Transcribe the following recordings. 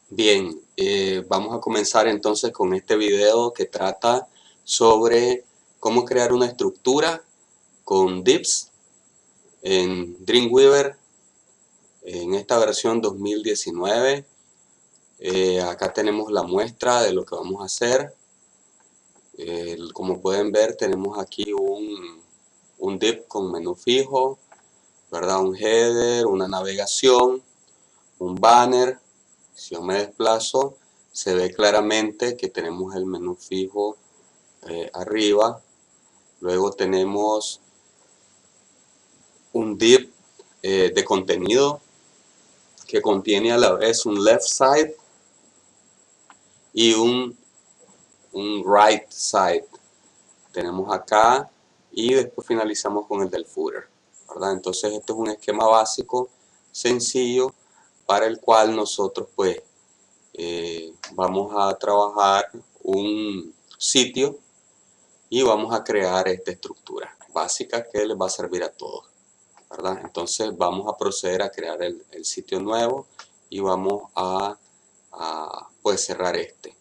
Bien, vamos a comenzar entonces con este video que trata sobre cómo crear una estructura con divs en Dreamweaver en esta versión 2019. Acá tenemos la muestra de lo que vamos a hacer. Como pueden ver, tenemos aquí un div con menú fijo, ¿verdad? Un header, una navegación, un banner. Si yo me desplazo, se ve claramente que tenemos el menú fijo arriba. Luego tenemos un div de contenido que contiene a la vez un left side y un right side. Tenemos acá y después finalizamos con el del footer, ¿verdad? Entonces este es un esquema básico, sencillo, para el cual nosotros pues vamos a trabajar un sitio y vamos a crear esta estructura básica que les va a servir a todos, ¿verdad? Entonces vamos a proceder a crear el sitio nuevo y vamos a pues cerrar este,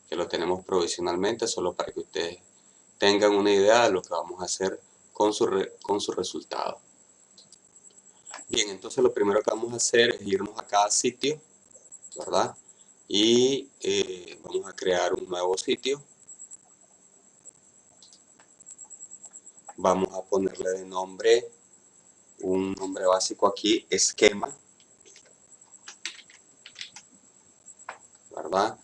que lo tenemos provisionalmente, solo para que ustedes tengan una idea de lo que vamos a hacer con su resultado. Bien, entonces lo primero que vamos a hacer es irnos a cada sitio, ¿verdad? Y vamos a crear un nuevo sitio. Vamos a ponerle de nombre, un nombre básico aquí, esquema, ¿verdad?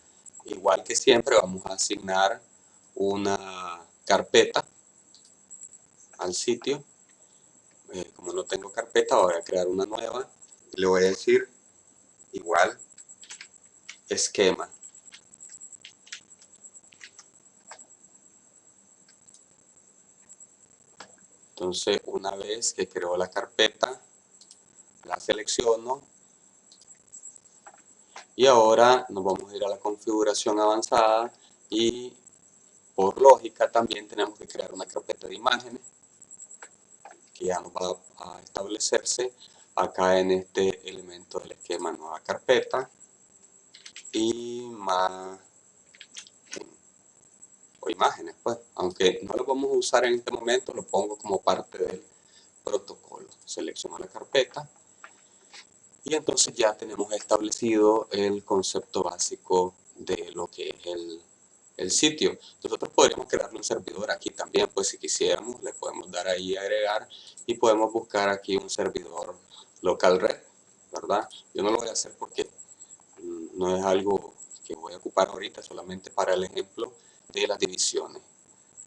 Igual que siempre vamos a asignar una carpeta al sitio. Como no tengo carpeta, voy a crear una nueva. Le voy a decir igual esquema. Entonces, una vez que creo la carpeta, la selecciono y ahora nos vamos a ir a la configuración avanzada y por lógica también tenemos que crear una carpeta de imágenes que ya nos va a establecerse acá en este elemento del esquema nueva carpeta y más o imágenes, pues, aunque no lo vamos a usar en este momento, lo pongo como parte del protocolo. Selecciono la carpeta y entonces ya tenemos establecido el concepto básico de lo que es el sitio. Nosotros podríamos crearle un servidor aquí también, pues si quisiéramos, le podemos dar ahí a agregar y podemos buscar aquí un servidor local red, ¿verdad? Yo no lo voy a hacer porque no es algo que voy a ocupar ahorita, solamente para el ejemplo de las divisiones,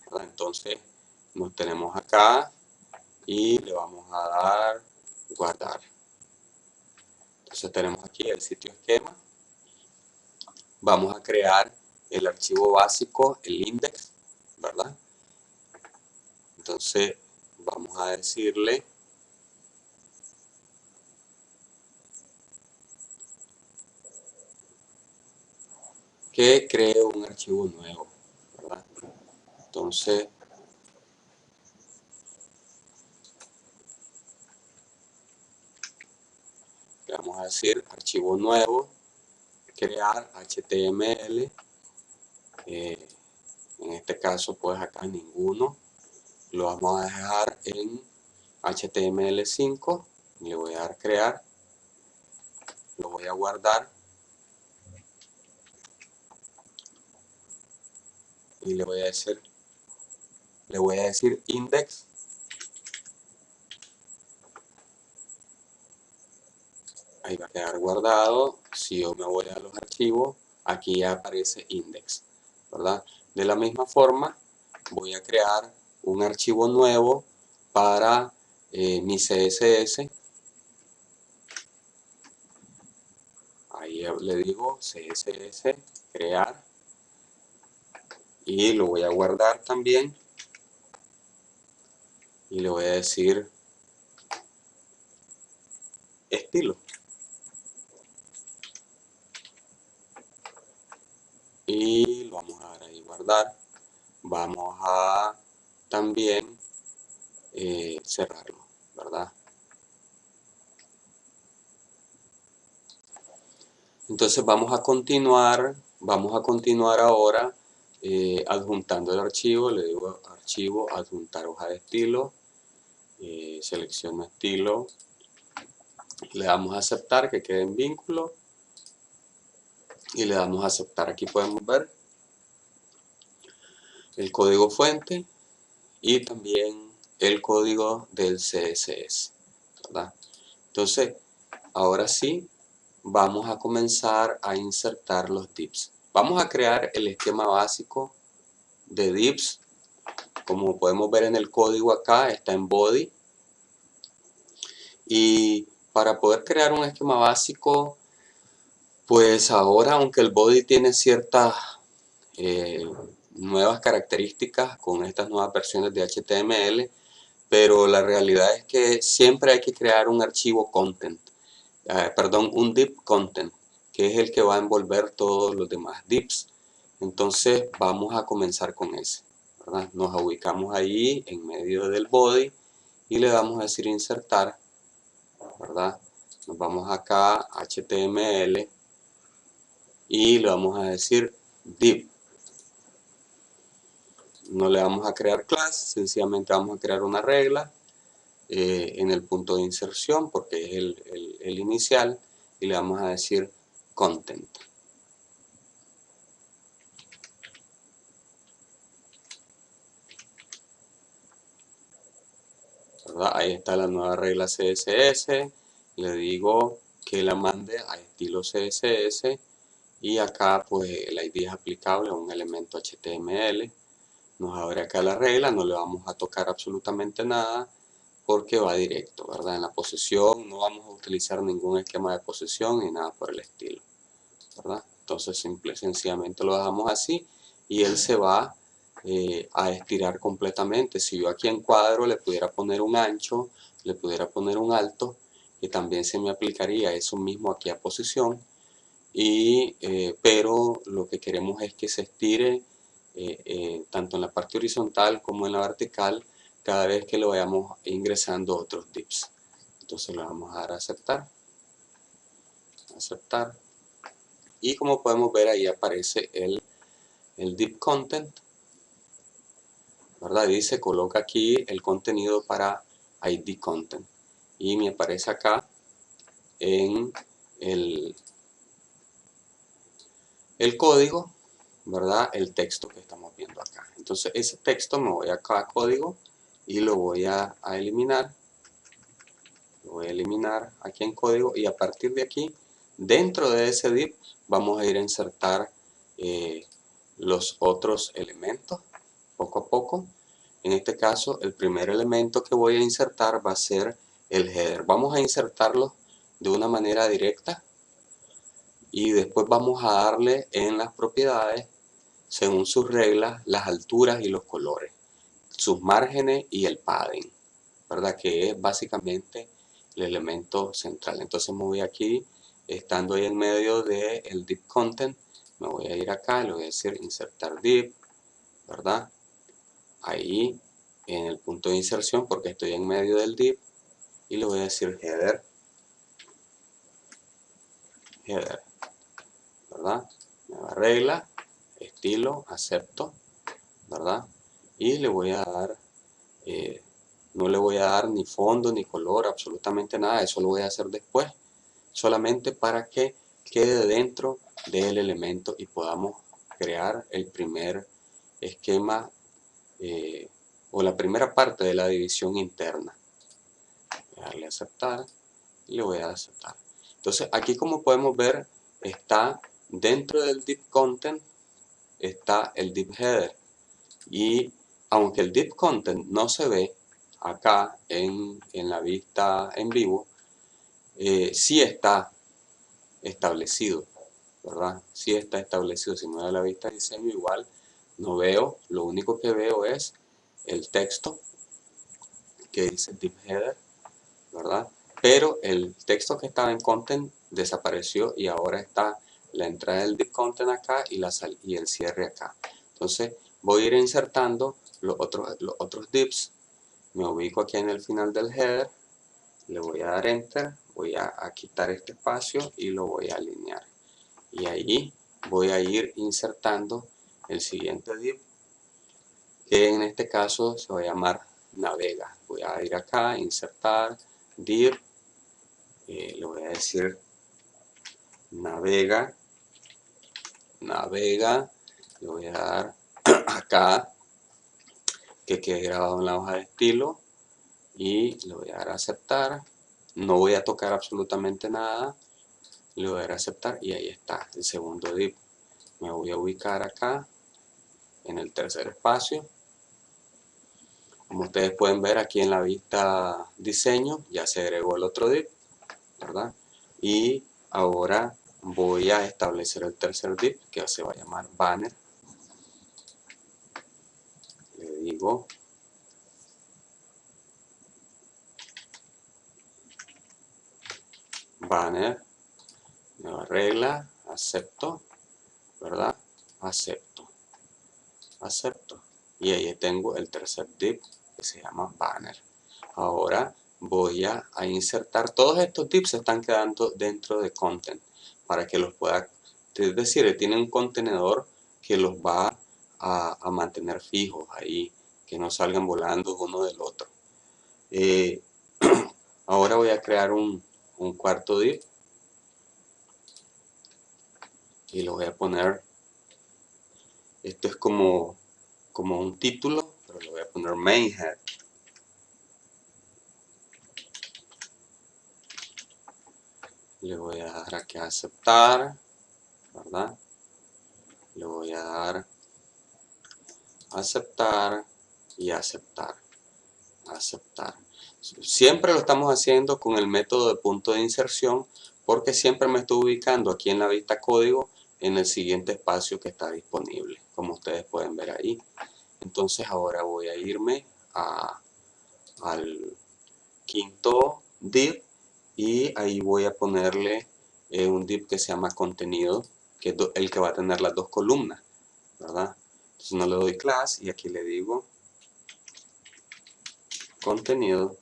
¿verdad? Entonces nos tenemos acá y le vamos a dar guardar. Entonces tenemos aquí el sitio esquema. Vamos a crear el archivo básico, el index, ¿verdad? Entonces vamos a decirle que cree un archivo nuevo, ¿verdad? Entonces le vamos a decir archivo nuevo, crear HTML, en este caso pues acá ninguno, lo vamos a dejar en HTML5, le voy a dar crear, lo voy a guardar y le voy a decir index. Ahí va a quedar guardado. Si yo me voy a los archivos, aquí ya aparece index, ¿verdad? De la misma forma, voy a crear un archivo nuevo para mi CSS. Ahí le digo CSS, crear, y lo voy a guardar también. Y le voy a decir estilo. Y lo vamos a dar ahí guardar. Vamos a también cerrarlo, ¿verdad? Entonces vamos a continuar ahora adjuntando el archivo. Le digo archivo, adjuntar hoja de estilo, selecciono estilo, le damos a aceptar que quede en vínculo y le damos a aceptar. Aquí podemos ver el código fuente y también el código del CSS, ¿verdad? Entonces ahora sí vamos a comenzar a insertar los divs. Vamos a crear el esquema básico de divs. Como podemos ver en el código acá, está en body. Y para poder crear un esquema básico, pues ahora, aunque el body tiene ciertas nuevas características con estas nuevas versiones de HTML, pero la realidad es que siempre hay que crear un archivo content, un div content, que es el que va a envolver todos los demás divs. Entonces vamos a comenzar con ese, ¿verdad? Nos ubicamos ahí en medio del body y le damos a decir insertar, ¿verdad? Nos vamos acá a HTML y le vamos a decir div. No le vamos a crear class, sencillamente vamos a crear una regla en el punto de inserción porque es el inicial, y le vamos a decir content. ¿Verdad? Ahí está la nueva regla CSS. Le digo que la mande a estilo CSS y acá pues el ID es aplicable a un elemento HTML. Nos abre acá la regla, no le vamos a tocar absolutamente nada porque va directo, ¿verdad? En la posición no vamos a utilizar ningún esquema de posición ni nada por el estilo, ¿verdad? Entonces sencillamente lo dejamos así y él se va a estirar completamente. Si yo aquí en cuadro le pudiera poner un ancho, le pudiera poner un alto, y también se me aplicaría eso mismo aquí a posición, pero lo que queremos es que se estire tanto en la parte horizontal como en la vertical cada vez que lo vayamos ingresando otros divs. Entonces le vamos a dar a aceptar, aceptar, y como podemos ver ahí aparece el div content, ¿verdad? Dice coloca aquí el contenido para ID content y me aparece acá en el código, ¿verdad? El texto que estamos viendo acá. Entonces ese texto me voy acá a código y lo voy a eliminar. Lo voy a eliminar aquí en código y a partir de aquí, dentro de ese div, vamos a ir a insertar los otros elementos poco a poco. En este caso, el primer elemento que voy a insertar va a ser el header. Vamos a insertarlo de una manera directa y después vamos a darle en las propiedades, según sus reglas, las alturas y los colores, sus márgenes y el padding, ¿verdad? Que es básicamente el elemento central. Entonces me voy aquí, estando ahí en medio del div content, me voy a ir acá, le voy a decir insertar div, ¿verdad? Ahí en el punto de inserción porque estoy en medio del div y le voy a decir header, header, ¿verdad? Nueva regla, estilo, acepto, ¿verdad? Y le voy a dar, no le voy a dar ni fondo ni color, absolutamente nada, eso lo voy a hacer después, solamente para que quede dentro del elemento y podamos crear el primer esquema o la primera parte de la división interna. Voy a darle a aceptar y le voy a dar a aceptar. Entonces aquí, como podemos ver, está dentro del div content, está el div header, y aunque el div content no se ve acá en la vista en vivo, sí está establecido, ¿verdad? Sí está establecido. Si me da la vista de diseño, igual no veo, lo único que veo es el texto que dice div header, ¿verdad? Pero el texto que estaba en content desapareció y ahora está la entrada del div content acá y el cierre acá. Entonces voy a ir insertando los otros divs. Me ubico aquí en el final del header, le voy a dar enter, voy a quitar este espacio y lo voy a alinear. y ahí voy a ir insertando el siguiente div, que en este caso se va a llamar navega. Voy a ir acá, insertar div, le voy a decir navega, le voy a dar acá que quede grabado en la hoja de estilo y le voy a dar a aceptar. No voy a tocar absolutamente nada, le voy a dar a aceptar y ahí está el segundo div. Me voy a ubicar acá en el tercer espacio. Como ustedes pueden ver aquí en la vista diseño ya se agregó el otro div, ¿verdad? Y ahora voy a establecer el tercer div que se va a llamar banner. Le digo banner, nueva regla, acepto, ¿verdad? Acepto, acepto. Y ahí tengo el tercer div que se llama banner. Ahora voy a insertar, todos estos divs se están quedando dentro de content para que los pueda, es decir, tiene un contenedor que los va a mantener fijos ahí, que no salgan volando uno del otro. Ahora voy a crear un cuarto div y lo voy a poner, esto es como un título, pero le voy a poner main head. Le voy a dar aquí a aceptar, ¿verdad? Le voy a dar aceptar y aceptar, aceptar. Siempre lo estamos haciendo con el método de punto de inserción porque siempre me estoy ubicando aquí en la vista código en el siguiente espacio que está disponible, como ustedes pueden ver ahí. Entonces ahora voy a irme al quinto div y ahí voy a ponerle un div que se llama contenido, que es el que va a tener las dos columnas, ¿verdad? Entonces no le doy class y aquí le digo contenido,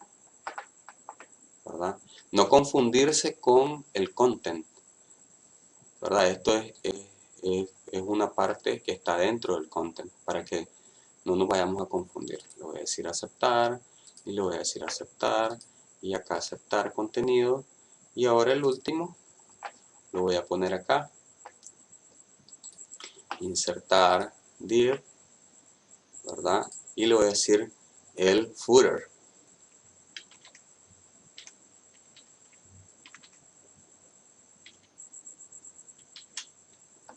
¿verdad? No confundirse con el content, ¿verdad? Esto es una parte que está dentro del content para que no nos vayamos a confundir. Le voy a decir aceptar y le voy a decir aceptar y acá aceptar contenido y ahora el último lo voy a poner acá, insertar div, ¿verdad? Y le voy a decir el footer.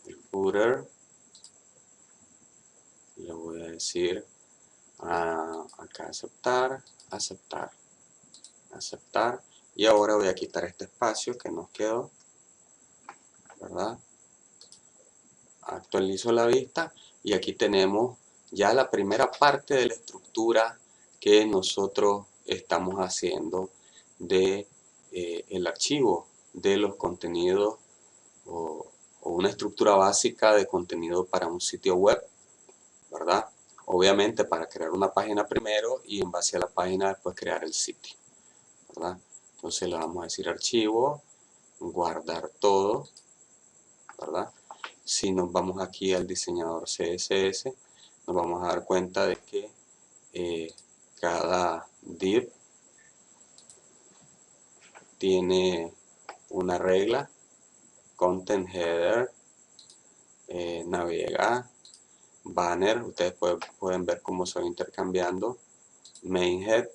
El footer, le voy a decir acá aceptar, aceptar, aceptar. Y ahora voy a quitar este espacio que nos quedó, ¿verdad? Actualizo la vista y aquí tenemos ya la primera parte de la estructura que nosotros estamos haciendo de el archivo de los contenidos o una estructura básica de contenido para un sitio web, ¿verdad? Obviamente para crear una página primero y en base a la página después crear el sitio, ¿verdad? Entonces le vamos a decir archivo, guardar todo, ¿verdad? Si nos vamos aquí al diseñador CSS, nos vamos a dar cuenta de que cada div tiene una regla, content header, navega, banner, ustedes pueden ver cómo se va intercambiando, main head,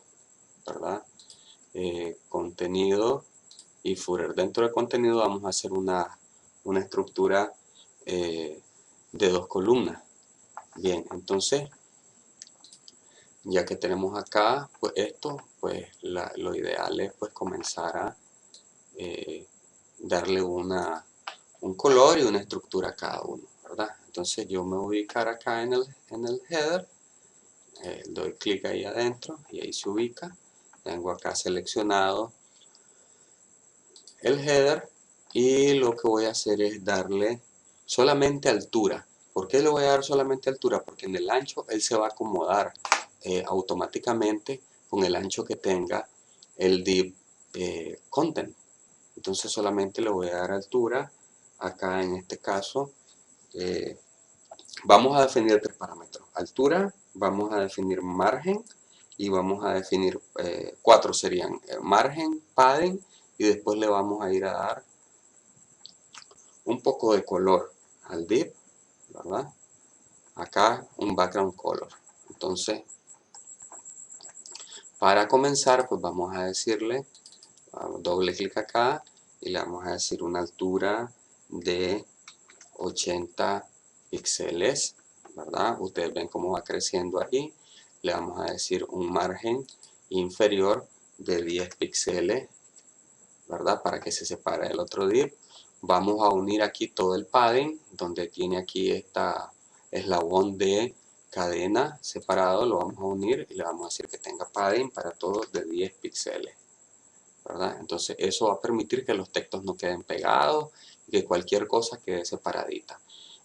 ¿verdad? Contenido y footer. Dentro del contenido vamos a hacer una estructura de dos columnas. Bien, entonces ya que tenemos acá pues esto, pues lo ideal es pues comenzar a darle un color y una estructura a cada uno, ¿verdad? Entonces yo me voy a ubicar acá en el header, doy clic ahí adentro y ahí se ubica. Tengo acá seleccionado el header y lo que voy a hacer es darle solamente altura. ¿Por qué le voy a dar solamente altura? Porque en el ancho él se va a acomodar automáticamente con el ancho que tenga el div content. Entonces solamente le voy a dar altura acá en este caso, vamos a definir 3 parámetros: altura, vamos a definir margen y vamos a definir 4 serían margen, padding, y después le vamos a ir a dar un poco de color al div, ¿verdad? Acá un background color. Entonces, para comenzar, pues vamos a decirle, doble clic acá y le vamos a decir una altura de 80 píxeles, ¿verdad? Ustedes ven cómo va creciendo aquí. Le vamos a decir un margen inferior de 10 píxeles, ¿verdad? Para que se separe del otro div. Vamos a unir aquí todo el padding, donde tiene aquí esta eslabón de cadena separado, lo vamos a unir y le vamos a decir que tenga padding para todos de 10 píxeles, ¿verdad? Entonces eso va a permitir que los textos no queden pegados y que cualquier cosa quede separadita.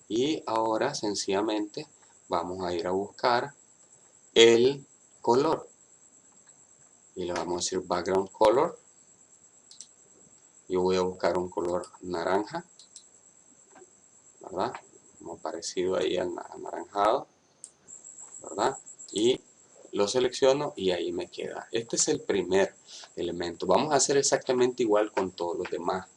Y ahora sencillamente vamos a ir a buscar el color y le vamos a decir background color. Yo voy a buscar un color naranja, ¿verdad? Como parecido ahí al anaranjado, ¿verdad? Y lo selecciono y ahí me queda. Este es el primer elemento. Vamos a hacer exactamente igual con todos los demás,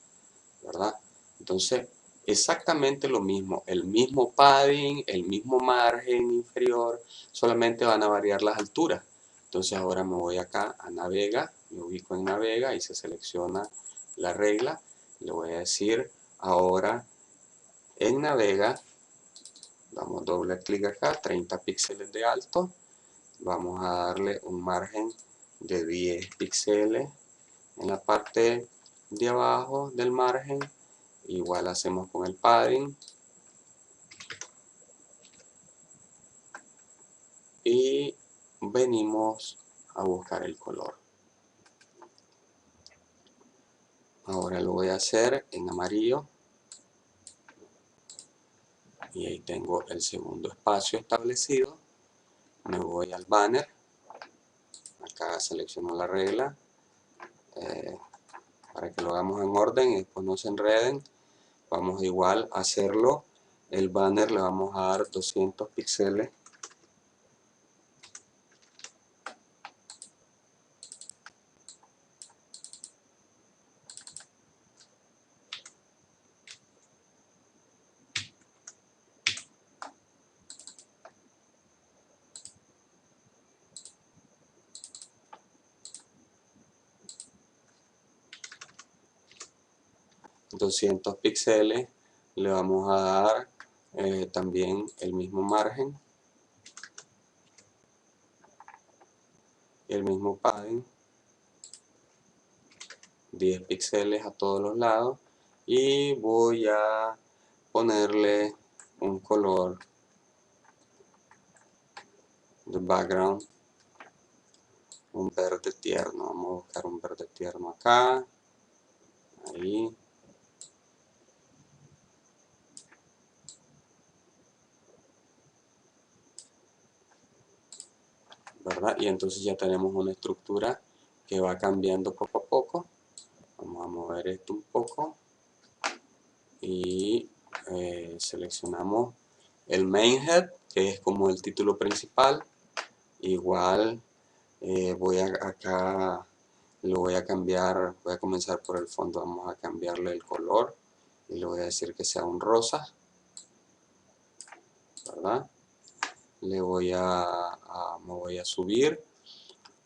¿verdad? Entonces, exactamente lo mismo, el mismo padding, el mismo margen inferior, solamente van a variar las alturas. Entonces ahora me voy acá a Navega, me ubico en Navega y se selecciona la regla. Le voy a decir ahora en Navega, damos doble clic acá, 30 píxeles de alto, vamos a darle un margen de 10 píxeles en la parte de abajo del margen. Igual hacemos con el padding y venimos a buscar el color. Ahora lo voy a hacer en amarillo y ahí tengo el segundo espacio establecido. Me voy al banner, acá selecciono la regla para que lo hagamos en orden y después no se enreden. Vamos igual a hacerlo, el banner le vamos a dar 200 píxeles. Le vamos a dar también el mismo margen, el mismo padding, 10 píxeles a todos los lados, y voy a ponerle un color de background, un verde tierno. Vamos a buscar un verde tierno acá, ahí, ¿verdad? Y entonces ya tenemos una estructura que va cambiando poco a poco. Vamos a mover esto un poco y seleccionamos el main head, que es como el título principal. Igual acá lo voy a cambiar, voy a comenzar por el fondo, vamos a cambiarle el color y le voy a decir que sea un rosa, ¿verdad? Le voy me voy a subir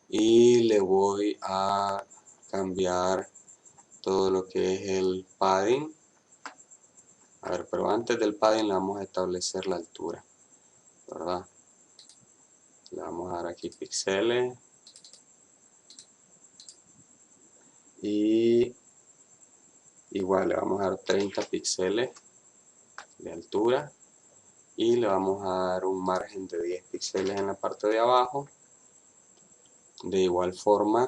y le voy a cambiar todo lo que es el padding. A ver, pero antes del padding le vamos a establecer la altura, ¿verdad? Le vamos a dar aquí píxeles y igual le vamos a dar 30 píxeles de altura y le vamos a dar un margen de 10 píxeles en la parte de abajo. De igual forma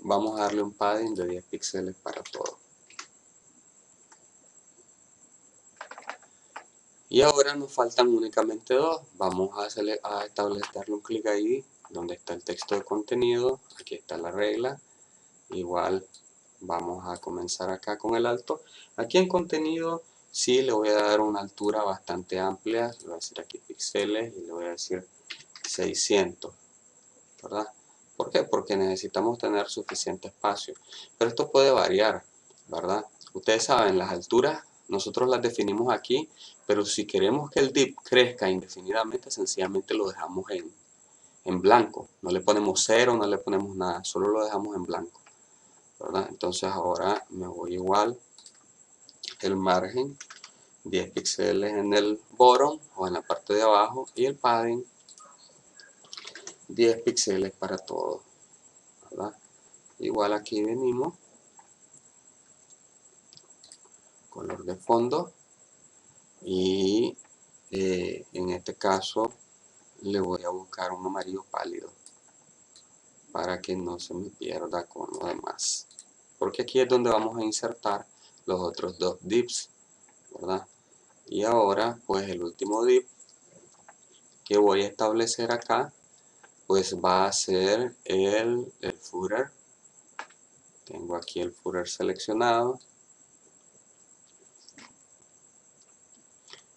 vamos a darle un padding de 10 píxeles para todo. Y ahora nos faltan únicamente dos. Vamos a establecerle un clic ahí donde está el texto de contenido. Aquí está la regla. Igual Vamos a comenzar acá con el alto. Aquí en contenido sí le voy a dar una altura bastante amplia. Le voy a decir aquí píxeles y le voy a decir 600, ¿verdad? ¿Por qué? Porque necesitamos tener suficiente espacio. Pero esto puede variar, ¿verdad? Ustedes saben, las alturas nosotros las definimos aquí, pero si queremos que el div crezca indefinidamente, sencillamente lo dejamos en blanco. No le ponemos 0, no le ponemos nada, solo lo dejamos en blanco, ¿verdad? Entonces ahora me voy igual, el margen, 10 píxeles en el bottom o en la parte de abajo, y el padding, 10 píxeles para todo, ¿verdad? Igual aquí venimos, color de fondo, y en este caso le voy a buscar un amarillo pálido para que no se me pierda con lo demás, porque aquí es donde vamos a insertar los otros dos divs, ¿verdad? Y ahora pues el último div que voy a establecer acá pues va a ser el footer. Tengo aquí el footer seleccionado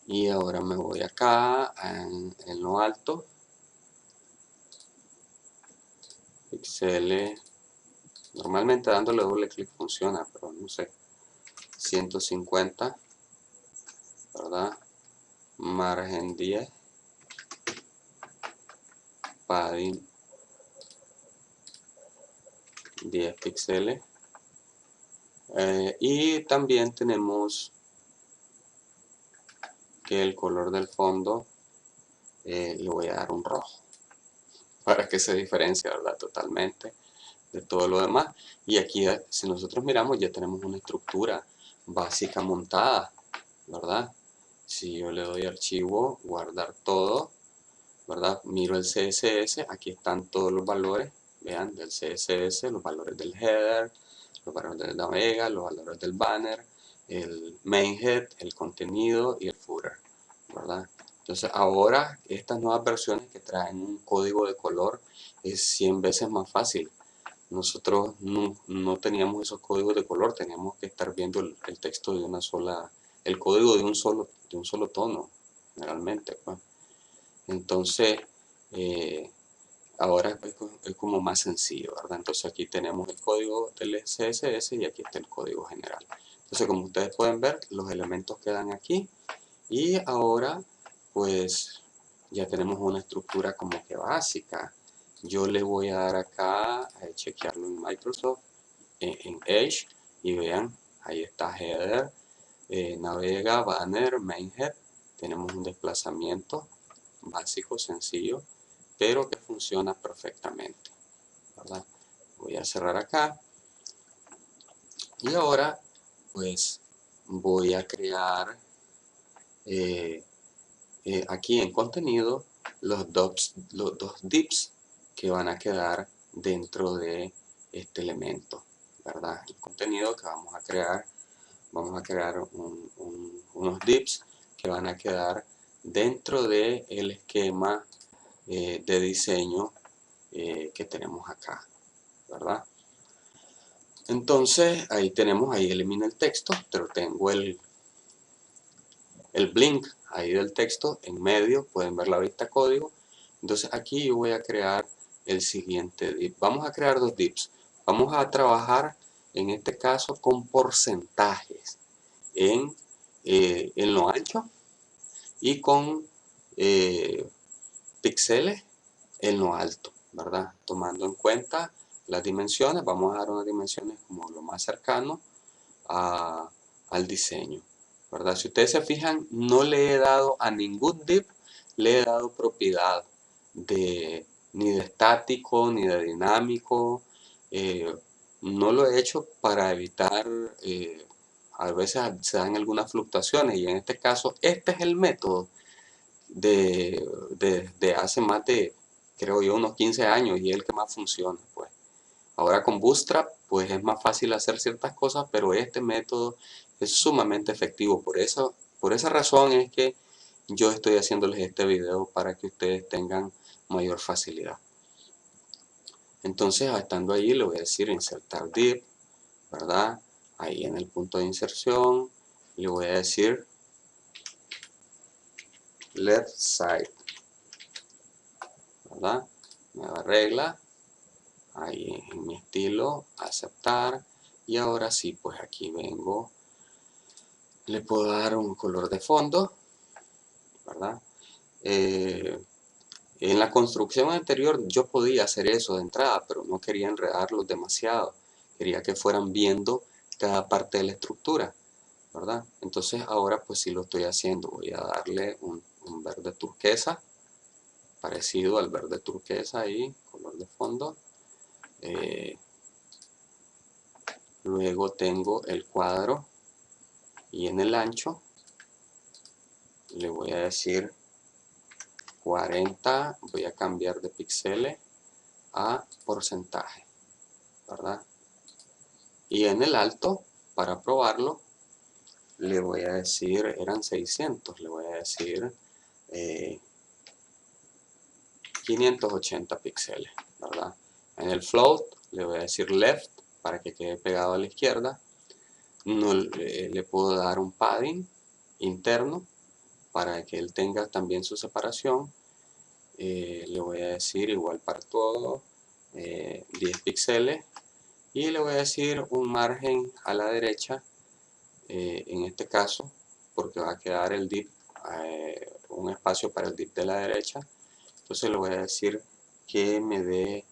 y ahora me voy acá en lo alto, píxeles. Normalmente dándole doble clic funciona, pero no sé, 150, ¿verdad? Margen 10, padding 10 píxeles, y también tenemos que el color del fondo le voy a dar un rojo para que se diferencie, ¿verdad? Totalmente de todo lo demás. Y aquí, si nosotros miramos, ya tenemos una estructura básica montada, ¿verdad? Si yo le doy archivo, guardar todo, ¿verdad? Miro el CSS, aquí están todos los valores, vean, del CSS, los valores del header, los valores del navega, los valores del banner, el main head, el contenido y el footer, ¿verdad? Entonces ahora estas nuevas versiones que traen un código de color es 100 veces más fácil. Nosotros no teníamos esos códigos de color, teníamos que estar viendo el texto de una sola, el código de un solo tono, generalmente, pues. Entonces, ahora es como más sencillo, ¿verdad? Entonces aquí tenemos el código del CSS y aquí está el código general. Entonces, como ustedes pueden ver, los elementos quedan aquí y ahora, pues, ya tenemos una estructura como que básica. Yo le voy a dar acá, a chequearlo en Microsoft, en Edge, y vean, ahí está header, navega, banner, main head. Tenemos un desplazamiento básico, sencillo, pero que funciona perfectamente, ¿verdad? Voy a cerrar acá y ahora pues voy a crear aquí en contenido los dos divs que van a quedar dentro de este elemento, ¿verdad? El contenido que vamos a crear unos divs que van a quedar dentro del esquema de diseño que tenemos acá, ¿verdad? Entonces ahí tenemos, ahí elimina el texto, pero tengo el blink ahí del texto en medio, pueden ver la vista código. Entonces aquí yo voy a crear el siguiente div. Vamos a crear dos divs. Vamos a trabajar en este caso con porcentajes en lo ancho y con píxeles en lo alto, ¿verdad? Tomando en cuenta las dimensiones, vamos a dar unas dimensiones como lo más cercano al diseño, ¿verdad? Si ustedes se fijan, no le he dado a ningún div, le he dado propiedad ni de estático, ni de dinámico. No lo he hecho para evitar, a veces se dan algunas fluctuaciones, y en este caso, este es el método de hace más de, creo yo, unos 15 años, y es el que más funciona, pues. Ahora con Bootstrap, pues es más fácil hacer ciertas cosas, pero este método es sumamente efectivo. Por esa razón es que yo estoy haciéndoles este video para que ustedes tengan mayor facilidad. Entonces, estando ahí, le voy a decir insertar div, ¿verdad? Ahí en el punto de inserción le voy a decir left side, ¿verdad? Nueva regla, ahí en mi estilo, aceptar, y ahora sí, pues aquí vengo, le puedo dar un color de fondo, ¿verdad? En la construcción anterior yo podía hacer eso de entrada, pero no quería enredarlos demasiado, quería que fueran viendo cada parte de la estructura, ¿verdad? Entonces ahora pues sí lo estoy haciendo, voy a darle un verde turquesa, parecido al verde turquesa ahí, color de fondo. Luego tengo el cuadro y en el ancho le voy a decir 40, voy a cambiar de píxeles a porcentaje, ¿verdad? Y en el alto, para probarlo, le voy a decir, eran 600, le voy a decir 580 píxeles, ¿verdad? En el float le voy a decir left para que quede pegado a la izquierda. No, le puedo dar un padding interno para que él tenga también su separación. Le voy a decir igual para todo, 10 píxeles, y le voy a decir un margen a la derecha, en este caso, porque va a quedar el div, un espacio para el div de la derecha. Entonces le voy a decir que me dé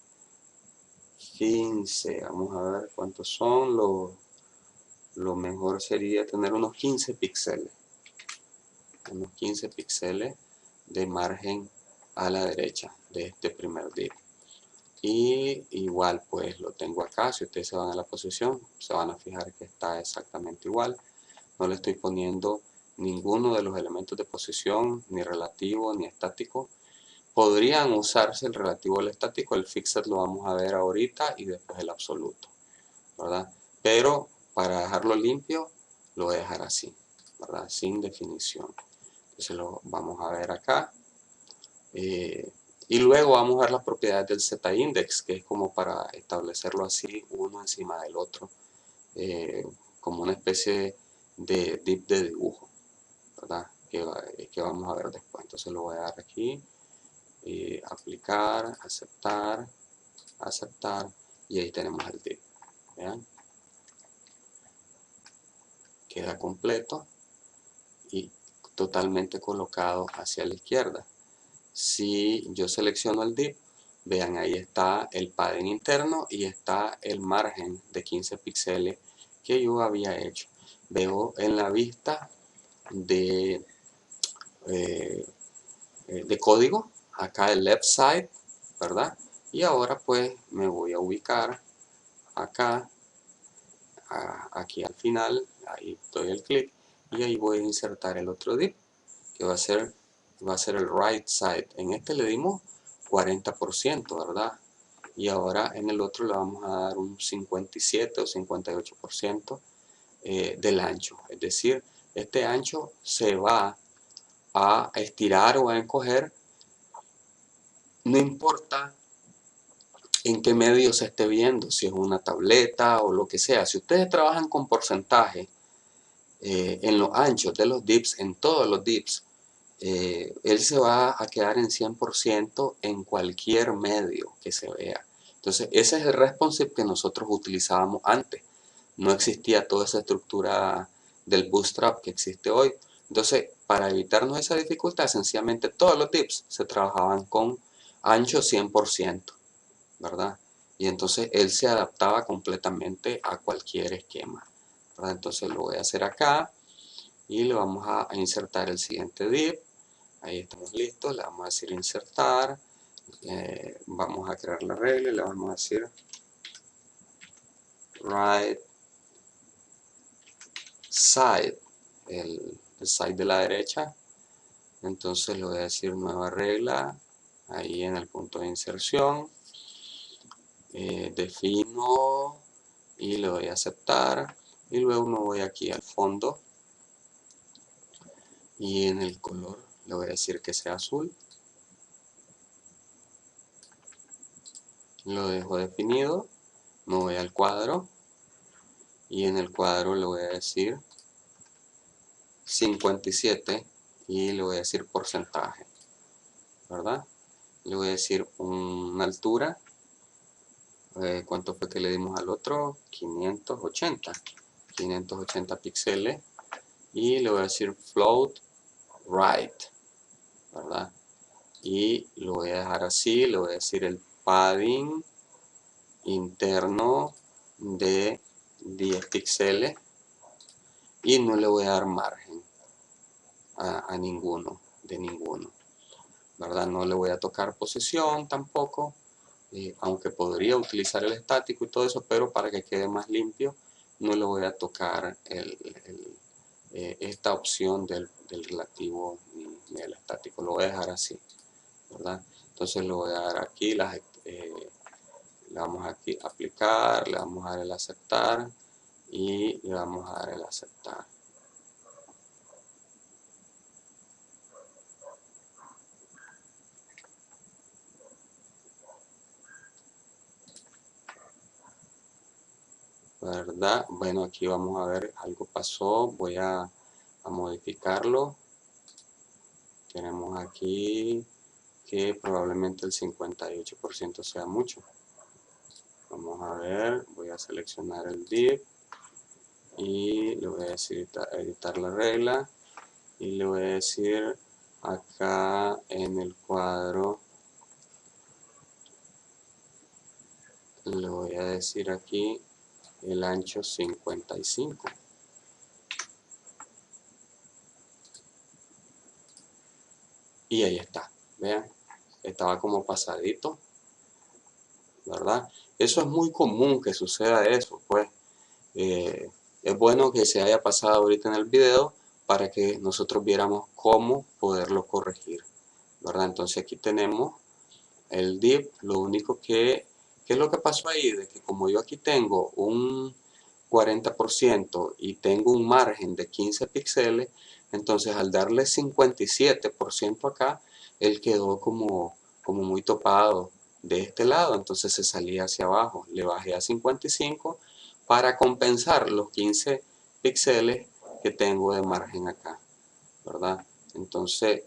15, vamos a ver cuántos son, lo mejor sería tener unos 15 píxeles, de margen a la derecha de este primer div. Y igual pues lo tengo acá, si ustedes se van a la posición se van a fijar que está exactamente igual, no le estoy poniendo ninguno de los elementos de posición, ni relativo ni estático. Podrían usarse el relativo o el estático, el fixed lo vamos a ver ahorita y después el absoluto, ¿verdad? Pero para dejarlo limpio lo voy a dejar así, ¿verdad? Sin definición. Entonces lo vamos a ver acá. Y luego vamos a ver las propiedades del z-index, que es como para establecerlo así, uno encima del otro, como una especie de div de dibujo, ¿verdad? Que vamos a ver después. Entonces lo voy a dar aquí, aplicar, aceptar, aceptar, y ahí tenemos el div. ¿Vean? Queda completo y totalmente colocado hacia la izquierda. Si yo selecciono el div, vean, ahí está el padding interno y está el margen de 15 píxeles que yo había hecho. Veo en la vista de código, acá el left side, ¿verdad? Y ahora pues me voy a ubicar acá, aquí al final, ahí doy el clic y ahí voy a insertar el otro div, que va a ser el right side. En este le dimos 40%, ¿verdad? Y ahora en el otro le vamos a dar un 57 o 58% del ancho. Es decir, este ancho se va a estirar o a encoger, no importa en qué medio se esté viendo, si es una tableta o lo que sea. Si ustedes trabajan con porcentaje en los anchos de los divs, en todos los divs, él se va a quedar en 100% en cualquier medio que se vea. Entonces ese es el responsive que nosotros utilizábamos antes. No existía toda esa estructura del bootstrap que existe hoy. Entonces, para evitarnos esa dificultad, sencillamente todos los divs se trabajaban con ancho 100%, ¿verdad? Y entonces él se adaptaba completamente a cualquier esquema, ¿verdad? Entonces lo voy a hacer acá y le vamos a insertar el siguiente div. Ahí estamos listos, le vamos a decir insertar, vamos a crear la regla y le vamos a decir right side, el side de la derecha. Entonces le voy a decir nueva regla, ahí en el punto de inserción, defino y le doy a aceptar, y luego me voy aquí al fondo y en el color le voy a decir que sea azul, lo dejo definido, me voy al cuadro y en el cuadro le voy a decir 57 y le voy a decir porcentaje, ¿verdad? Le voy a decir una altura, ¿cuánto fue que le dimos al otro? 580 píxeles, y le voy a decir float right, ¿verdad? Y lo voy a dejar así, le voy a decir el padding interno de 10 píxeles y no le voy a dar margen a ninguno, ¿verdad? No le voy a tocar posición tampoco, aunque podría utilizar el estático y todo eso, pero para que quede más limpio no le voy a tocar esta opción del relativo ni el estático, lo voy a dejar así, ¿verdad? Entonces le voy a dar aquí, le vamos aquí a aplicar, le vamos a dar el aceptar y le vamos a dar el aceptar. ¿Verdad? Bueno, aquí vamos a ver, algo pasó, voy a modificarlo. Tenemos aquí que probablemente el 58% sea mucho. Vamos a ver, voy a seleccionar el div y le voy a decir editar la regla y le voy a decir acá en el cuadro, le voy a decir aquí el ancho 55. Y ahí está, vean, estaba como pasadito, ¿verdad? Eso es muy común que suceda eso, pues. Es bueno que se haya pasado ahorita en el video para que nosotros viéramos cómo poderlo corregir, ¿verdad? Entonces aquí tenemos el div, lo único ¿qué es lo que pasó ahí? De que como yo aquí tengo un 40% y tengo un margen de 15 píxeles, entonces al darle 57% acá, él quedó como muy topado de este lado, entonces se salía hacia abajo. Le bajé a 55 para compensar los 15 píxeles que tengo de margen acá, ¿verdad? Entonces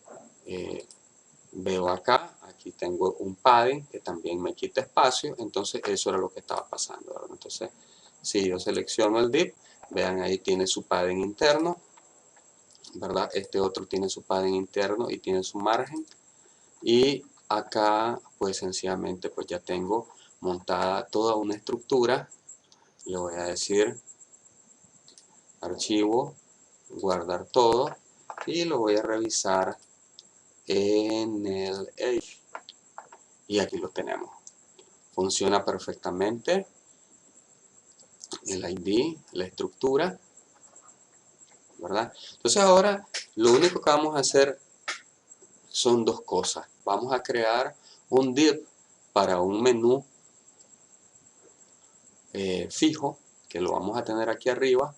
veo acá, aquí tengo un padding que también me quita espacio, entonces eso era lo que estaba pasando, ¿verdad? Entonces si yo selecciono el div, vean ahí tiene su padding interno, ¿verdad? Este otro tiene su padding interno y tiene su margen, y acá pues sencillamente pues ya tengo montada toda una estructura. Le voy a decir archivo, guardar todo y lo voy a revisar en el Edge y aquí lo tenemos, funciona perfectamente el ID, la estructura, ¿verdad? Entonces ahora lo único que vamos a hacer son dos cosas. Vamos a crear un div para un menú fijo, que lo vamos a tener aquí arriba,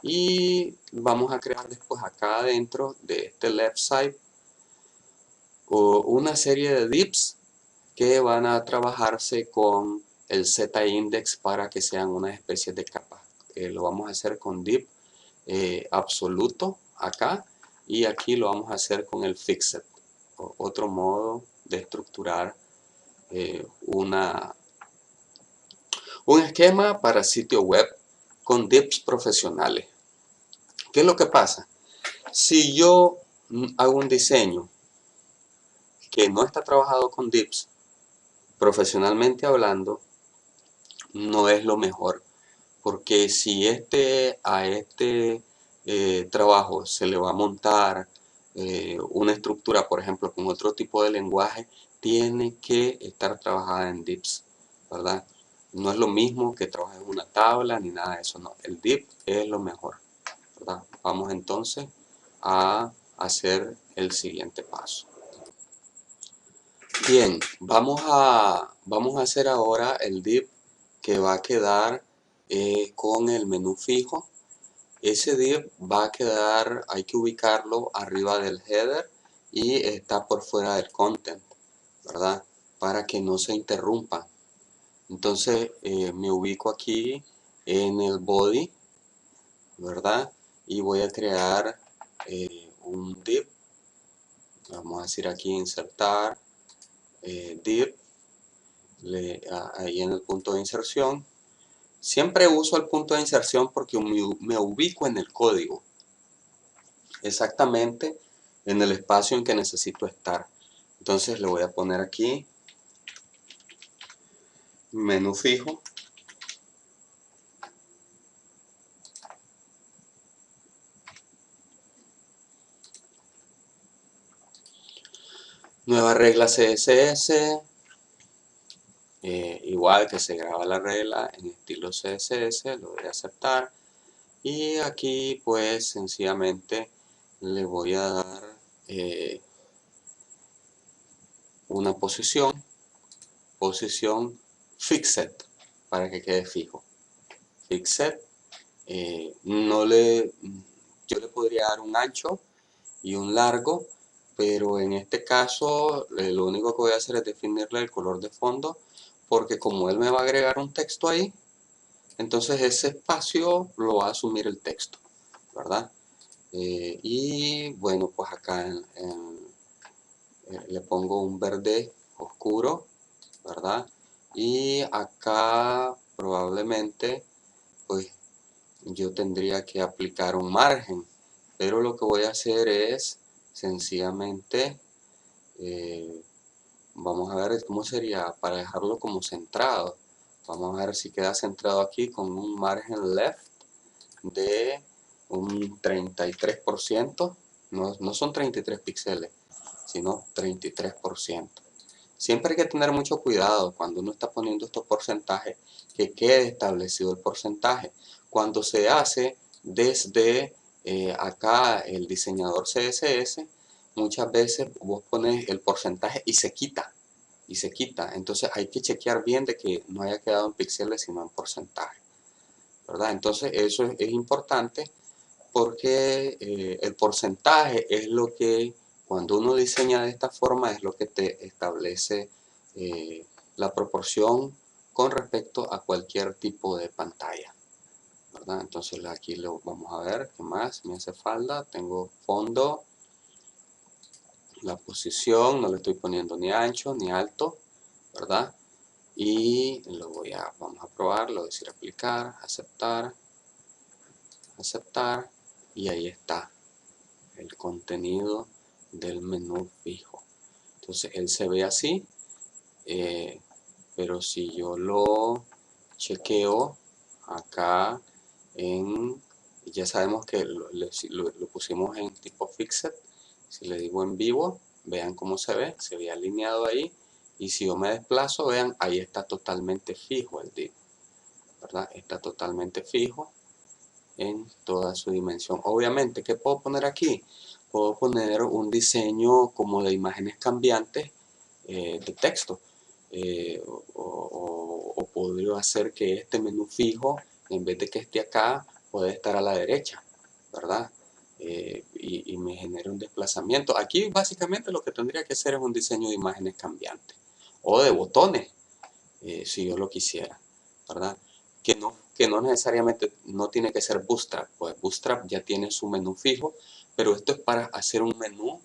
y vamos a crear después acá adentro de este left side una serie de divs que van a trabajarse con el z-index para que sean una especie de capas. Lo vamos a hacer con div absoluto acá, y aquí lo vamos a hacer con el fixed, otro modo de estructurar un esquema para sitio web con divs profesionales. ¿Qué es lo que pasa? Si yo hago un diseño que no está trabajado con divs, profesionalmente hablando, no es lo mejor, porque si a este trabajo se le va a montar una estructura, por ejemplo, con otro tipo de lenguaje, tiene que estar trabajada en divs, ¿verdad? No es lo mismo que trabajar en una tabla ni nada de eso, no. El div es lo mejor, ¿verdad? Vamos entonces a hacer el siguiente paso. Bien, vamos a hacer ahora el div que va a quedar con el menú fijo. Ese div va a quedar, hay que ubicarlo arriba del header y está por fuera del content, ¿verdad? Para que no se interrumpa. Entonces me ubico aquí en el body ¿verdad? Y voy a crear un div. Vamos a decir aquí insertar div, ahí en el punto de inserción. Siempre uso el punto de inserción porque me ubico en el código, exactamente en el espacio en que necesito estar. Entonces le voy a poner aquí menú fijo. Nueva regla CSS. Igual que se graba la regla en estilo CSS, lo voy a aceptar. Y aquí pues sencillamente le voy a dar una posición fixed para que quede fijo. Fixed, yo le podría dar un ancho y un largo, pero en este caso lo único que voy a hacer es definirle el color de fondo, porque como él me va a agregar un texto ahí, entonces ese espacio lo va a asumir el texto, ¿verdad? Y bueno, pues acá le pongo un verde oscuro, ¿verdad? Y acá probablemente pues yo tendría que aplicar un margen, pero lo que voy a hacer es sencillamente vamos a ver cómo sería para dejarlo como centrado. Vamos a ver si queda centrado aquí con un margen left de un 33%. No son 33 píxeles, sino 33%. Siempre hay que tener mucho cuidado cuando uno está poniendo estos porcentajes, que quede establecido el porcentaje. Cuando se hace desde acá el diseñador CSS, muchas veces vos pones el porcentaje y se quita. Entonces hay que chequear bien de que no haya quedado en píxeles sino en porcentaje, ¿verdad? Entonces eso es importante porque el porcentaje es lo que, cuando uno diseña de esta forma, es lo que te establece la proporción con respecto a cualquier tipo de pantalla, ¿verdad? Entonces aquí lo vamos a ver, ¿qué más me hace falta? Tengo fondo, la posición, no le estoy poniendo ni ancho ni alto, ¿verdad? Y vamos a probar, lo voy a decir aplicar, aceptar, aceptar, y ahí está el contenido del menú fijo. Entonces él se ve así, pero si yo lo chequeo acá ya sabemos que lo pusimos en tipo fixed. Si le digo en vivo, vean cómo se ve alineado ahí, y si yo me desplazo, vean, ahí está totalmente fijo el div, ¿verdad? Está totalmente fijo en toda su dimensión. Obviamente, ¿qué puedo poner aquí? Puedo poner un diseño como de imágenes cambiantes de texto. O podría hacer que este menú fijo, en vez de que esté acá, puede estar a la derecha, ¿verdad? Y me genere un desplazamiento. Aquí básicamente lo que tendría que hacer es un diseño de imágenes cambiantes o de botones, si yo lo quisiera, ¿verdad? Que no necesariamente no tiene que ser Bootstrap, pues Bootstrap ya tiene su menú fijo, pero esto es para hacer un menú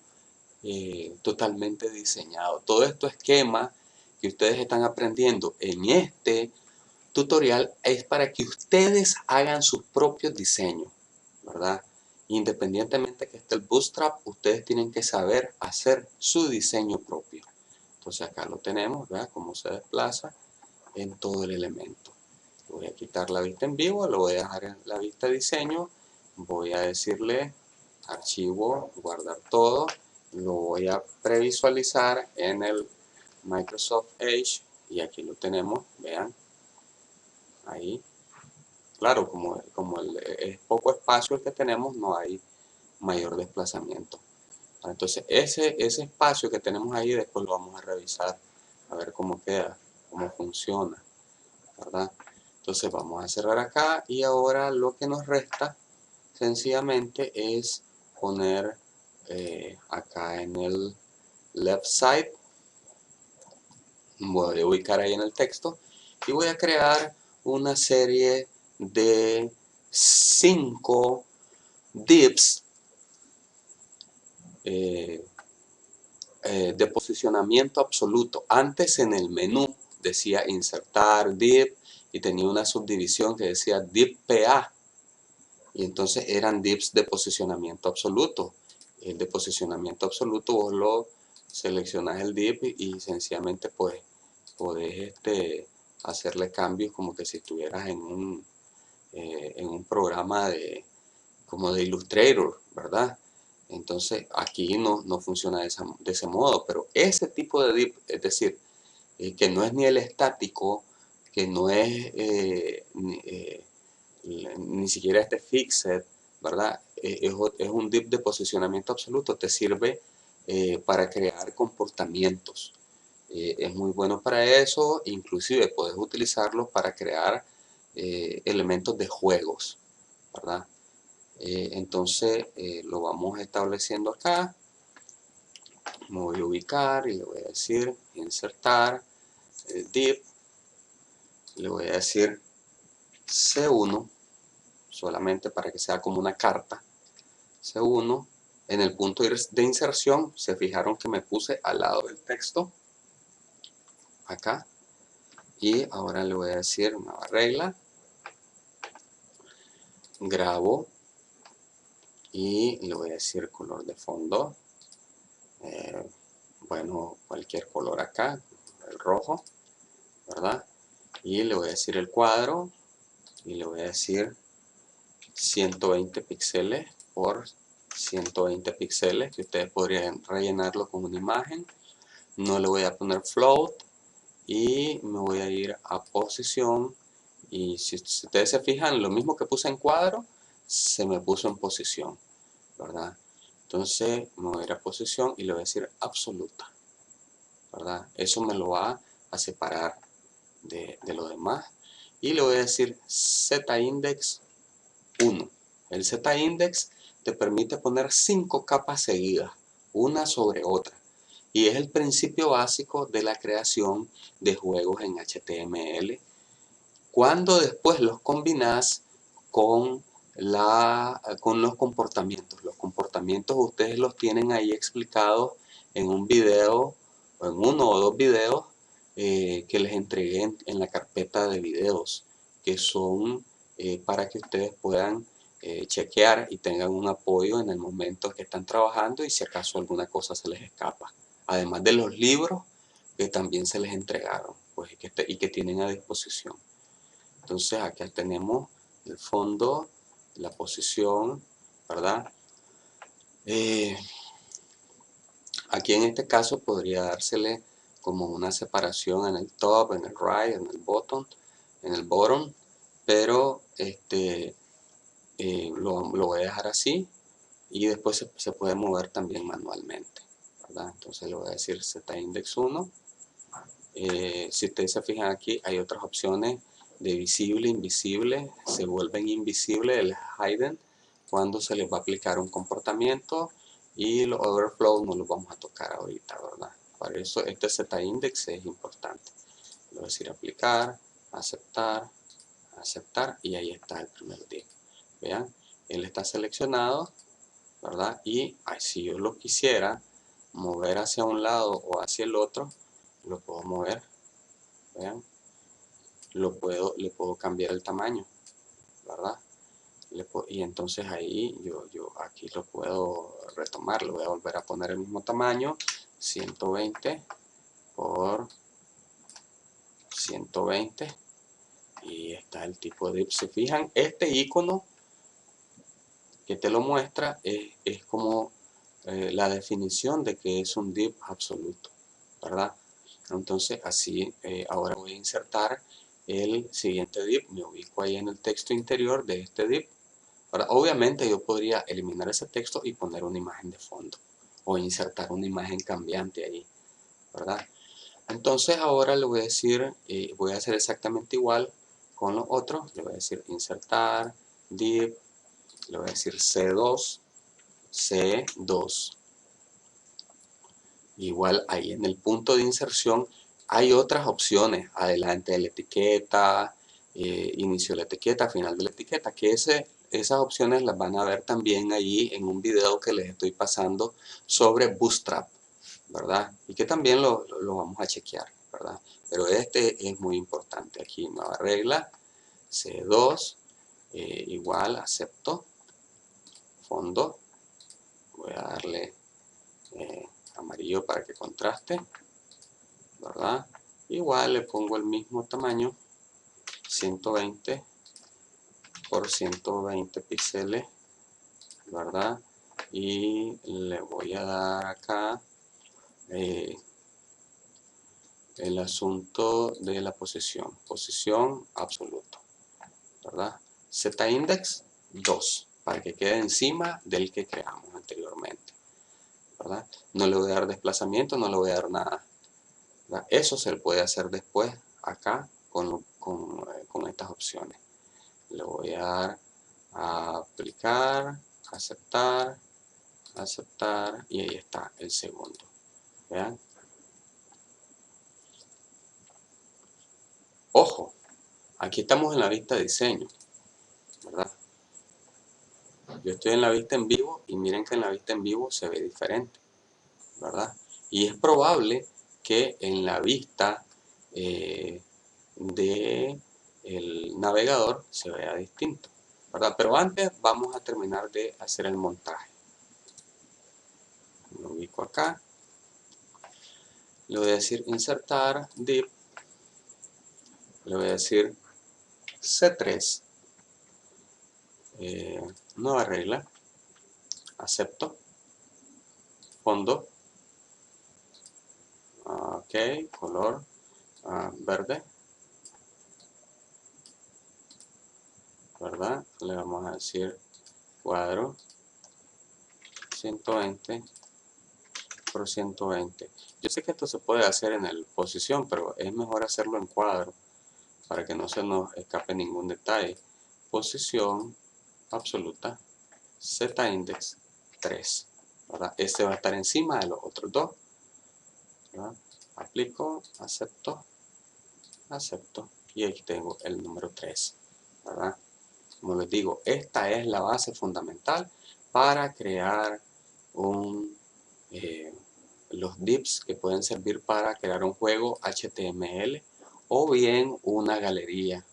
totalmente diseñado. Todo esto esquema que ustedes están aprendiendo en este tutorial es para que ustedes hagan sus propios diseños, ¿verdad? Independientemente que esté el Bootstrap, ustedes tienen que saber hacer su diseño propio. Entonces acá lo tenemos, ¿verdad? Cómo se desplaza en todo el elemento. Voy a quitar la vista en vivo, lo voy a dejar en la vista diseño, voy a decirle archivo, guardar todo, lo voy a previsualizar en el Microsoft Edge y aquí lo tenemos, vean, ahí. Claro, como es poco espacio el que tenemos, no hay mayor desplazamiento. Entonces ese espacio que tenemos ahí después lo vamos a revisar, a ver cómo queda, cómo funciona, ¿verdad? Entonces vamos a cerrar acá y ahora lo que nos resta sencillamente es poner acá en el left side, voy a ubicar ahí en el texto y voy a crear una serie de 5 divs de posicionamiento absoluto. Antes en el menú decía insertar div y tenía una subdivisión que decía div PA. Y entonces eran divs de posicionamiento absoluto. El de posicionamiento absoluto vos lo seleccionás el div y sencillamente pues podés hacerle cambios como que si estuvieras en un programa como de Illustrator, ¿verdad? Entonces aquí no funciona de ese modo, pero ese tipo de div, es decir, que no es ni el estático, que no es ni siquiera este fixed, ¿verdad? Es un div de posicionamiento absoluto, te sirve para crear comportamientos. Es muy bueno para eso, inclusive puedes utilizarlo para crear elementos de juegos, ¿verdad? Entonces lo vamos estableciendo acá. Me voy a ubicar y le voy a decir insertar el div, le voy a decir C1 solamente para que sea como una carta. C1 en el punto de inserción, se fijaron que me puse al lado del texto acá, y ahora le voy a decir nueva regla, grabo y le voy a decir color de fondo, bueno, cualquier color acá, el rojo, ¿verdad? Y le voy a decir el cuadro y le voy a decir 120 píxeles por 120 píxeles, que ustedes podrían rellenarlo con una imagen. No le voy a poner float y me voy a ir a posición, y si ustedes se fijan, lo mismo que puse en cuadro se me puso en posición, ¿verdad? Entonces me voy a ir a posición y le voy a decir absoluta, ¿verdad? Eso me lo va a separar de lo demás, y le voy a decir Z-index 1. El Z-index te permite poner 5 capas seguidas, una sobre otra, y es el principio básico de la creación de juegos en HTML, cuando después los combinas con los comportamientos. Los comportamientos ustedes los tienen ahí explicados en un video, o en uno o dos videos que les entregué en la carpeta de videos, que son para que ustedes puedan chequear y tengan un apoyo en el momento que están trabajando, y si acaso alguna cosa se les escapa. Además de los libros que también se les entregaron, pues, y que tienen a disposición. Entonces acá tenemos el fondo, la posición, ¿verdad? Aquí en este caso podría dársele como una separación en el top, en el right, en el bottom, pero lo voy a dejar así, y después se puede mover también manualmente, ¿verdad? Entonces le voy a decir Z-index 1. Si ustedes se fijan aquí, hay otras opciones de visible, invisible. Se vuelven invisibles el hidden cuando se les va a aplicar un comportamiento, y los overflow no los vamos a tocar ahorita, ¿verdad? Para eso este Z-index es importante. Le voy a decir aplicar, aceptar, aceptar, y ahí está el primer div. Vean, él está seleccionado, ¿verdad? Y si yo lo quisiera mover hacia un lado o hacia el otro, lo puedo mover. Vean, le puedo cambiar el tamaño, ¿verdad? Y entonces ahí yo aquí lo puedo retomar, lo voy a volver a poner el mismo tamaño, 120 por 120, y está el tipo de div. Se fijan, este icono que te lo muestra es como la definición de que es un div absoluto, ¿verdad? Entonces así ahora voy a insertar el siguiente div, me ubico ahí en el texto interior de este div. Ahora, obviamente yo podría eliminar ese texto y poner una imagen de fondo, o insertar una imagen cambiante ahí, ¿verdad? Entonces ahora le voy a decir, voy a hacer exactamente igual con los otros. Le voy a decir insertar, div, le voy a decir C2, C2. Igual ahí en el punto de inserción hay otras opciones, adelante de la etiqueta, inicio de la etiqueta, final de la etiqueta, que esas opciones las van a ver también allí en un video que les estoy pasando sobre Bootstrap, ¿verdad? Y que también lo vamos a chequear, ¿verdad? Pero este es muy importante. Aquí nueva regla, C2, igual, acepto, fondo, voy a darle amarillo para que contraste, ¿verdad? Igual le pongo el mismo tamaño, 120 por 120 píxeles, ¿verdad? Y le voy a dar acá el asunto de la posición absoluto, ¿verdad? Z-index 2, para que quede encima del que creamos anteriormente, ¿verdad? No le voy a dar desplazamiento, no le voy a dar nada, ¿verdad? Eso se le puede hacer después acá con estas opciones. Le voy a dar a aplicar, aceptar, aceptar, y ahí está el segundo. ¿Vean? Ojo, aquí estamos en la vista de diseño, ¿verdad? Yo estoy en la vista en vivo y miren que en la vista en vivo se ve diferente, ¿verdad? Y es probable que en la vista del navegador se vea distinto, ¿verdad? Pero antes vamos a terminar de hacer el montaje. Me ubico acá. Le voy a decir insertar div, le voy a decir C3, nueva regla, acepto, fondo, ok, color verde, ¿verdad? Le vamos a decir cuadro 120 por 120. Yo sé que esto se puede hacer en el posición, pero es mejor hacerlo en cuadro para que no se nos escape ningún detalle. Posición absoluta, Z-index 3, ¿verdad? Este va a estar encima de los otros dos, ¿verdad? Aplico, acepto, acepto, y aquí tengo el número 3, ¿verdad? Como les digo, esta es la base fundamental para crear los divs que pueden servir para crear un juego HTML o bien una galería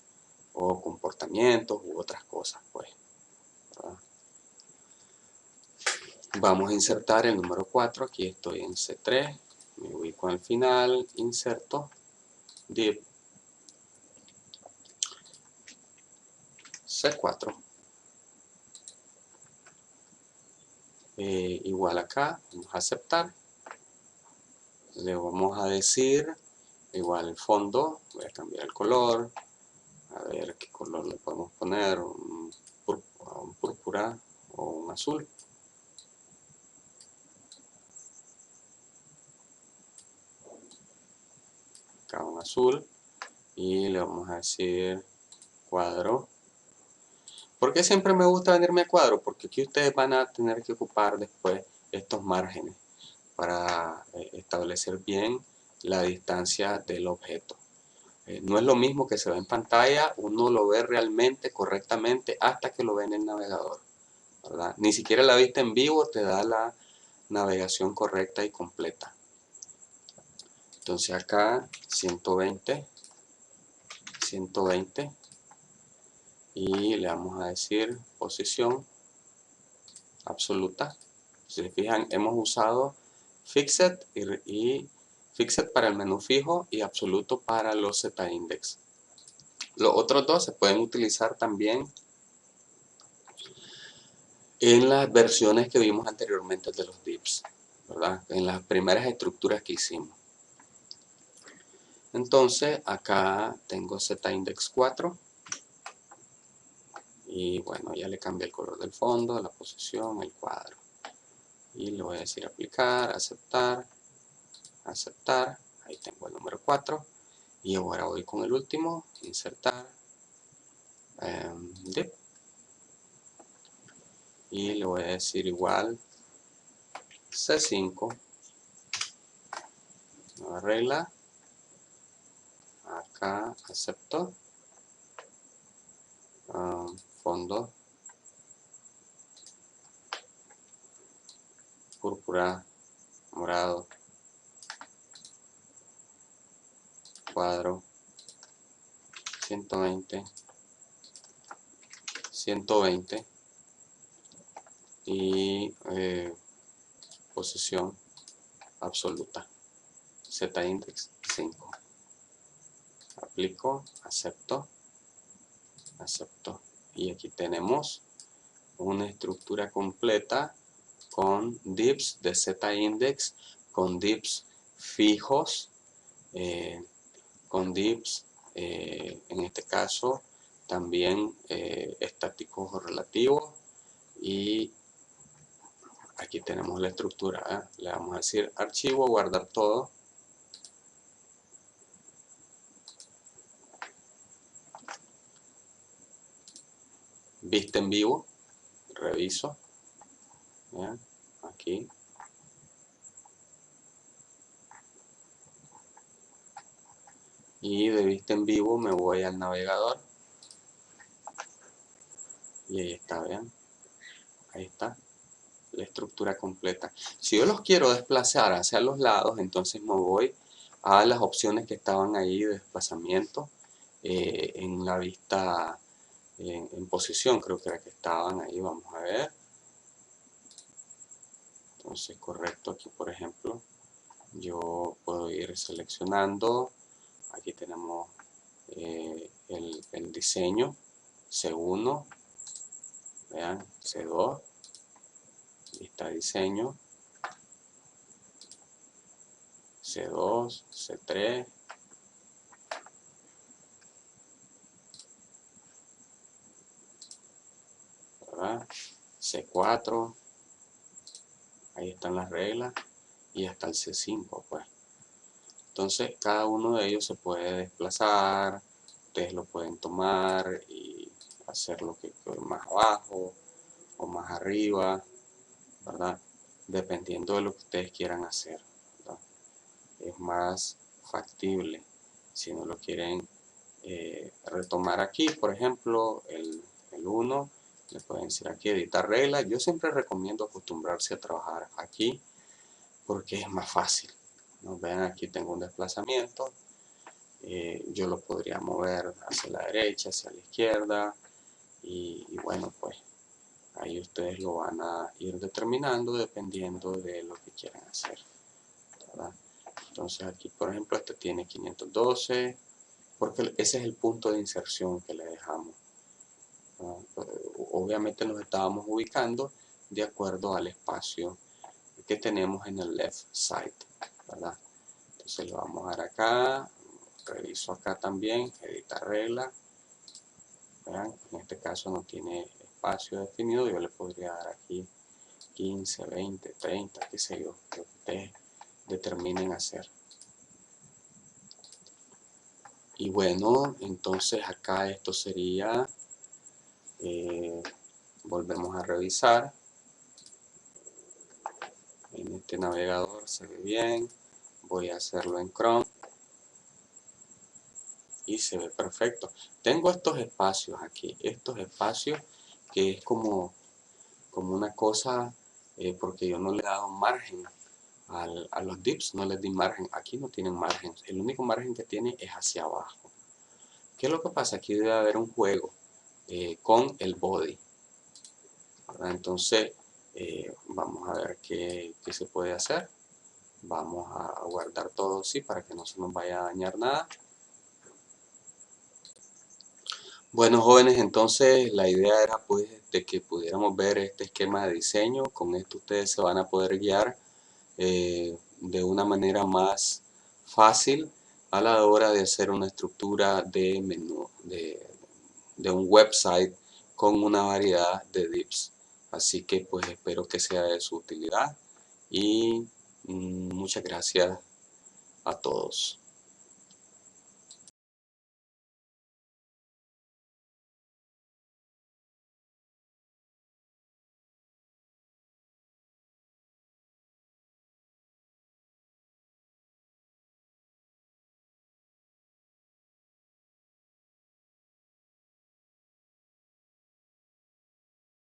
o comportamientos u otras cosas, pues, ¿verdad? Vamos a insertar el número 4, aquí estoy en C3, me ubico al final, inserto, div, C4, igual acá, vamos a aceptar, le vamos a decir, igual el fondo, voy a cambiar el color, a ver qué color le podemos poner, un púrpura o un azul. Acá un azul y le vamos a decir cuadro. ¿Por qué siempre me gusta venirme a cuadro? Porque aquí ustedes van a tener que ocupar después estos márgenes para establecer bien la distancia del objeto. No es lo mismo que se ve en pantalla, uno lo ve realmente correctamente hasta que lo ve en el navegador, ¿verdad? Ni siquiera la vista en vivo te da la navegación correcta y completa. Entonces acá 120, 120 y le vamos a decir posición absoluta. Si se fijan, hemos usado Fixed y Fixed para el menú fijo y absoluto para los Z-index. Los otros dos se pueden utilizar también en las versiones que vimos anteriormente de los divs, ¿verdad? En las primeras estructuras que hicimos. Entonces acá tengo Z-index 4 y bueno, ya le cambié el color del fondo, la posición, el cuadro. Y le voy a decir aplicar, aceptar, aceptar. Ahí tengo el número 4. Y ahora voy con el último, insertar, div. Y le voy a decir igual C5, nueva regla, acá acepto, fondo púrpura, morado, cuadro, 120, 120 y posición absoluta, Z-index 5. Aplico, acepto, acepto. Y aquí tenemos una estructura completa con divs de Z-index, con divs fijos, con divs, en este caso, también estáticos o relativos. Y aquí tenemos la estructura, le vamos a decir archivo, guardar todo. Vista en vivo, reviso, ¿ya? Aquí. Y de vista en vivo me voy al navegador. Y ahí está, vean. Ahí está la estructura completa. Si yo los quiero desplazar hacia los lados, entonces me voy a las opciones que estaban ahí de desplazamiento en la vista en posición, creo que era que estaban ahí, vamos a ver. Entonces, correcto, aquí por ejemplo, yo puedo ir seleccionando, aquí tenemos el diseño, C1, vean, C2, vista diseño, C2, C3, ¿verdad? C4, ahí están las reglas, y hasta el C5, pues. Entonces, cada uno de ellos se puede desplazar, ustedes lo pueden tomar y hacer lo que más abajo o más arriba, ¿verdad? Dependiendo de lo que ustedes quieran hacer, ¿verdad? Es más factible. Si no lo quieren retomar aquí, por ejemplo, el 1, le pueden decir aquí editar reglas. Yo siempre recomiendo acostumbrarse a trabajar aquí porque es más fácil, ¿no? Vean, aquí tengo un desplazamiento, yo lo podría mover hacia la derecha, hacia la izquierda, y bueno, pues ahí ustedes lo van a ir determinando dependiendo de lo que quieran hacer, ¿verdad? Entonces aquí, por ejemplo, este tiene 512, porque ese es el punto de inserción que le dejamos, ¿no? Obviamente nos estábamos ubicando de acuerdo al espacio que tenemos en el left side, ¿verdad? Entonces le vamos a dar acá, reviso acá también, editar regla. Vean, en este caso no tiene espacio definido, yo le podría dar aquí 15, 20, 30, qué sé yo, lo que ustedes determinen hacer. Y bueno, entonces acá esto sería, volvemos a revisar, en este navegador se ve bien, voy a hacerlo en Chrome y se ve perfecto. Tengo estos espacios aquí, estos espacios que es como una cosa, porque yo no le he dado margen a los dips, no les di margen, aquí no tienen margen, el único margen que tiene es hacia abajo. ¿Qué es lo que pasa? Aquí debe haber un juego con el body, ¿verdad? Entonces vamos a ver qué se puede hacer. Vamos a guardar todo así para que no se nos vaya a dañar nada. Bueno, jóvenes, entonces la idea era pues de que pudiéramos ver este esquema de diseño. Con esto ustedes se van a poder guiar de una manera más fácil a la hora de hacer una estructura de menú, de un website con una variedad de divs. Así que pues espero que sea de su utilidad y muchas gracias a todos.